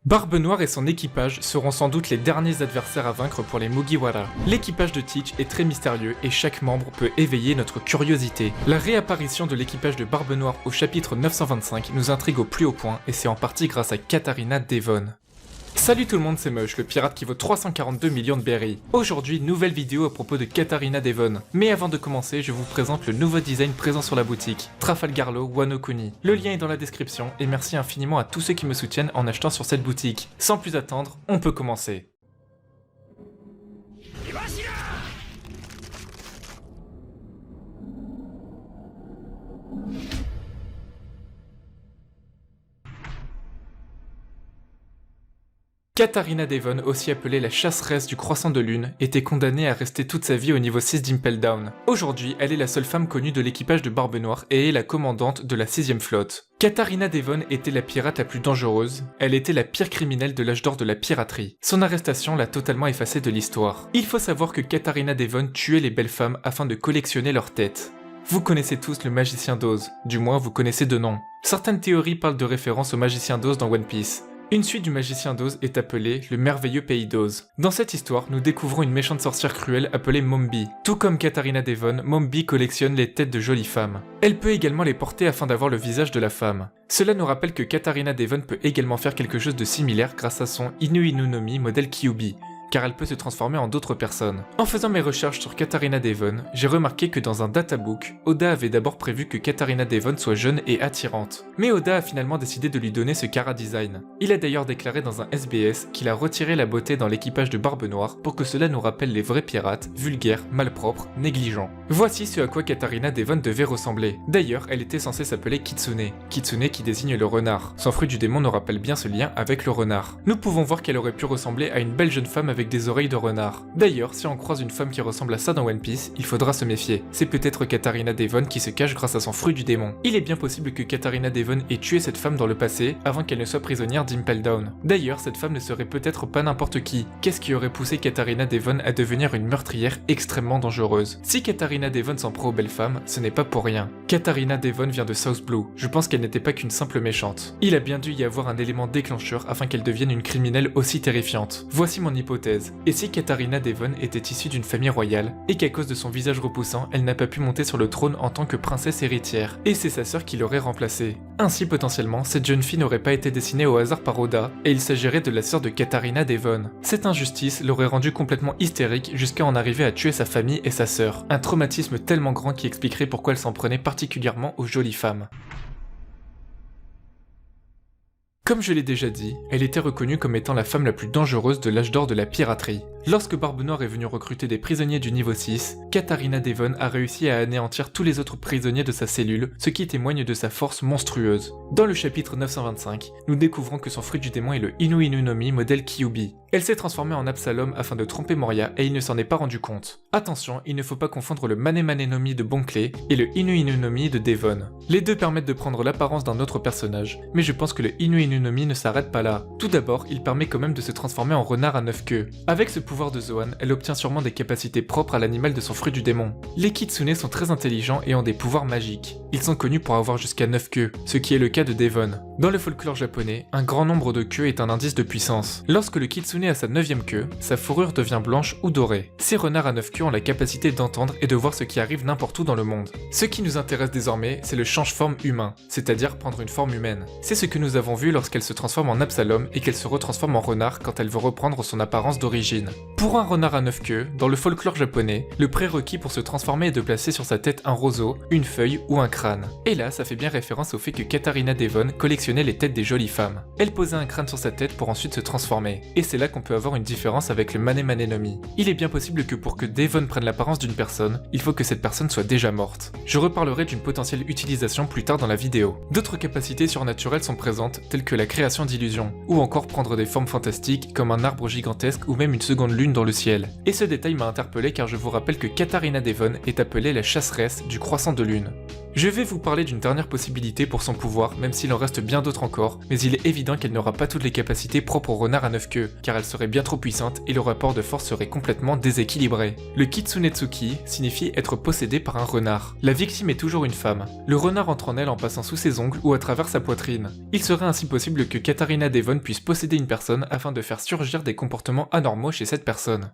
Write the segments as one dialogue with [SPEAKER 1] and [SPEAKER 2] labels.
[SPEAKER 1] Barbe Noire et son équipage seront sans doute les derniers adversaires à vaincre pour les Mugiwara. L'équipage de Teach est très mystérieux et chaque membre peut éveiller notre curiosité. La réapparition de l'équipage de Barbe Noire au chapitre 925 nous intrigue au plus haut point et c'est en partie grâce à Katarina Devon. Salut tout le monde, c'est Mush, le pirate qui vaut 342 millions de berries. Aujourd'hui, nouvelle vidéo à propos de Katarina Devon. Mais avant de commencer, je vous présente le nouveau design présent sur la boutique, Trafalgarlo Wano Kuni. Le lien est dans la description et merci infiniment à tous ceux qui me soutiennent en achetant sur cette boutique. Sans plus attendre, on peut commencer. Katarina Devon, aussi appelée la chasseresse du croissant de lune, était condamnée à rester toute sa vie au niveau 6 d'Impel Down. Aujourd'hui, elle est la seule femme connue de l'équipage de Barbe Noire et est la commandante de la 6ème flotte. Katarina Devon était la pirate la plus dangereuse, elle était la pire criminelle de l'âge d'or de la piraterie. Son arrestation l'a totalement effacée de l'histoire. Il faut savoir que Katarina Devon tuait les belles femmes afin de collectionner leurs têtes. Vous connaissez tous le magicien d'Oz, du moins vous connaissez de nom. Certaines théories parlent de référence au magicien d'Oz dans One Piece. Une suite du magicien d'Oz est appelée le merveilleux pays d'Oz. Dans cette histoire, nous découvrons une méchante sorcière cruelle appelée Mombi. Tout comme Katarina Devon, Mombi collectionne les têtes de jolies femmes. Elle peut également les porter afin d'avoir le visage de la femme. Cela nous rappelle que Katarina Devon peut également faire quelque chose de similaire grâce à son Inu Inu no Mi modèle Kyuubi, car elle peut se transformer en d'autres personnes. En faisant mes recherches sur Katarina Devon, j'ai remarqué que dans un databook, Oda avait d'abord prévu que Katarina Devon soit jeune et attirante. Mais Oda a finalement décidé de lui donner ce Kara design. Il a d'ailleurs déclaré dans un SBS qu'il a retiré la beauté dans l'équipage de Barbe Noire pour que cela nous rappelle les vrais pirates, vulgaires, malpropres, négligents. Voici ce à quoi Katarina Devon devait ressembler. D'ailleurs, elle était censée s'appeler Kitsune. Kitsune qui désigne le renard. Son fruit du démon nous rappelle bien ce lien avec le renard. Nous pouvons voir qu'elle aurait pu ressembler à une belle jeune femme avec des oreilles de renard. D'ailleurs, si on croise une femme qui ressemble à ça dans One Piece, il faudra se méfier. C'est peut-être Katarina Devon qui se cache grâce à son fruit du démon. Il est bien possible que Katarina Devon ait tué cette femme dans le passé avant qu'elle ne soit prisonnière d'Impel Down. D'ailleurs, cette femme ne serait peut-être pas n'importe qui. Qu'est-ce qui aurait poussé Katarina Devon à devenir une meurtrière extrêmement dangereuse? Si Katarina Devon s'en prend aux belles femmes, ce n'est pas pour rien. Katarina Devon vient de South Blue. Je pense qu'elle n'était pas qu'une simple méchante. Il a bien dû y avoir un élément déclencheur afin qu'elle devienne une criminelle aussi terrifiante. Voici mon hypothèse. Et si Katarina Devon était issue d'une famille royale, et qu'à cause de son visage repoussant, elle n'a pas pu monter sur le trône en tant que princesse héritière, et c'est sa sœur qui l'aurait remplacée. Ainsi potentiellement, cette jeune fille n'aurait pas été dessinée au hasard par Oda, et il s'agirait de la sœur de Katarina Devon. Cette injustice l'aurait rendue complètement hystérique jusqu'à en arriver à tuer sa famille et sa sœur. Un traumatisme tellement grand qui expliquerait pourquoi elle s'en prenait particulièrement aux jolies femmes. Comme je l'ai déjà dit, elle était reconnue comme étant la femme la plus dangereuse de l'âge d'or de la piraterie. Lorsque Barbe Noire est venue recruter des prisonniers du niveau 6, Katarina Devon a réussi à anéantir tous les autres prisonniers de sa cellule, ce qui témoigne de sa force monstrueuse. Dans le chapitre 925, nous découvrons que son fruit du démon est le Inu Inu no Mi modèle Kyuubi. Elle s'est transformée en Absalom afin de tromper Moria et il ne s'en est pas rendu compte. Attention, il ne faut pas confondre le Mane Mane no Mi de Bonclé et le Inu Inu no Mi de Devon. Les deux permettent de prendre l'apparence d'un autre personnage, mais je pense que le Inu Inu no Mi ne s'arrête pas là. Tout d'abord, il permet quand même de se transformer en renard à 9 queues. Avec ce pouvoir de Zoan, elle obtient sûrement des capacités propres à l'animal de son fruit du démon. Les Kitsune sont très intelligents et ont des pouvoirs magiques. Ils sont connus pour avoir jusqu'à 9 queues, ce qui est le cas de Devon. Dans le folklore japonais, un grand nombre de queues est un indice de puissance. Lorsque le Kitsune a sa 9ème queue, sa fourrure devient blanche ou dorée. Ces renards à 9 queues ont la capacité d'entendre et de voir ce qui arrive n'importe où dans le monde. Ce qui nous intéresse désormais, c'est le change-forme humain, c'est-à-dire prendre une forme humaine. C'est ce que nous avons vu lorsqu'elle se transforme en Absalom et qu'elle se retransforme en renard quand elle veut reprendre son apparence d'origine. Pour un renard à 9 queues, dans le folklore japonais, le prérequis pour se transformer est de placer sur sa tête un roseau, une feuille ou un crâne. Et là, ça fait bien référence au fait que Katarina Devon collectionnait les têtes des jolies femmes. Elle posait un crâne sur sa tête pour ensuite se transformer. Et c'est là qu'on peut avoir une différence avec le Mane Mane no Mi. Il est bien possible que pour que Devon prenne l'apparence d'une personne, il faut que cette personne soit déjà morte. Je reparlerai d'une potentielle utilisation plus tard dans la vidéo. D'autres capacités surnaturelles sont présentes, telles que la création d'illusions, ou encore prendre des formes fantastiques comme un arbre gigantesque ou même une seconde lune dans le ciel. Et ce détail m'a interpellé car je vous rappelle que Katarina Devon est appelée la chasseresse du croissant de lune. Je vais vous parler d'une dernière possibilité pour son pouvoir, même s'il en reste bien bien d'autres encore, mais il est évident qu'elle n'aura pas toutes les capacités propres au renard à 9 queues, car elle serait bien trop puissante et le rapport de force serait complètement déséquilibré. Le Kitsunetsuki signifie être possédé par un renard. La victime est toujours une femme. Le renard entre en elle en passant sous ses ongles ou à travers sa poitrine. Il serait ainsi possible que Katarina Devon puisse posséder une personne afin de faire surgir des comportements anormaux chez cette personne.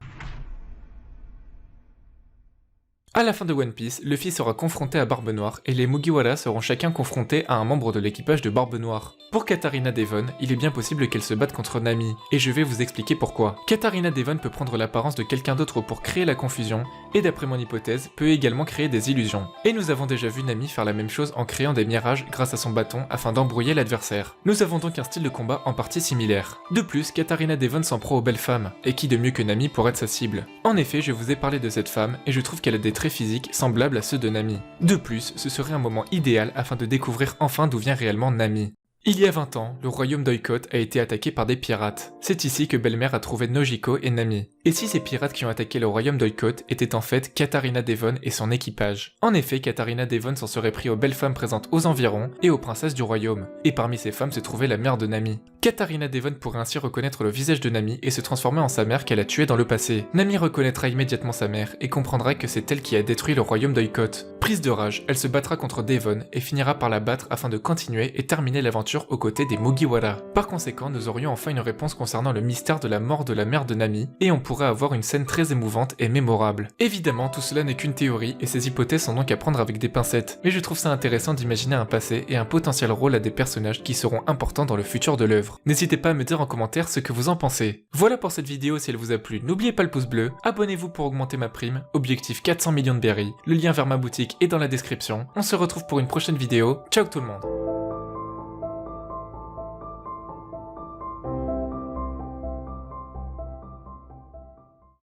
[SPEAKER 1] À la fin de One Piece, Luffy sera confronté à Barbe Noire et les Mugiwara seront chacun confrontés à un membre de l'équipage de Barbe Noire. Pour Katarina Devon, il est bien possible qu'elle se batte contre Nami, et je vais vous expliquer pourquoi. Katarina Devon peut prendre l'apparence de quelqu'un d'autre pour créer la confusion, et d'après mon hypothèse, peut également créer des illusions. Et nous avons déjà vu Nami faire la même chose en créant des mirages grâce à son bâton afin d'embrouiller l'adversaire. Nous avons donc un style de combat en partie similaire. De plus, Katarina Devon s'en prend aux belles femmes, et qui de mieux que Nami pour être sa cible. En effet, je vous ai parlé de cette femme, et je trouve qu'elle a des traits physiques semblables à ceux de Nami. De plus, ce serait un moment idéal afin de découvrir enfin d'où vient réellement Nami. Il y a 20 ans, le royaume d'Oikot a été attaqué par des pirates. C'est ici que Belle-Mère a trouvé Nojiko et Nami. Et si ces pirates qui ont attaqué le royaume d'Oikot étaient en fait Katarina Devon et son équipage? En effet, Katarina Devon s'en serait pris aux belles femmes présentes aux environs et aux princesses du royaume. Et parmi ces femmes se trouvait la mère de Nami. Katarina Devon pourrait ainsi reconnaître le visage de Nami et se transformer en sa mère qu'elle a tuée dans le passé. Nami reconnaîtra immédiatement sa mère et comprendra que c'est elle qui a détruit le royaume d'Oikot. Prise de rage, elle se battra contre Devon et finira par la battre afin de continuer et terminer l'aventure aux côtés des Mugiwara. Par conséquent, nous aurions enfin une réponse concernant le mystère de la mort de la mère de Nami et on pourrait avoir une scène très émouvante et mémorable. Évidemment, tout cela n'est qu'une théorie et ces hypothèses sont donc à prendre avec des pincettes, mais je trouve ça intéressant d'imaginer un passé et un potentiel rôle à des personnages qui seront importants dans le futur de l'œuvre. N'hésitez pas à me dire en commentaire ce que vous en pensez. Voilà pour cette vidéo, si elle vous a plu, n'oubliez pas le pouce bleu, abonnez-vous pour augmenter ma prime, objectif 400 millions de berries, le lien vers ma boutique est dans la description. On se retrouve pour une prochaine vidéo, ciao tout le monde.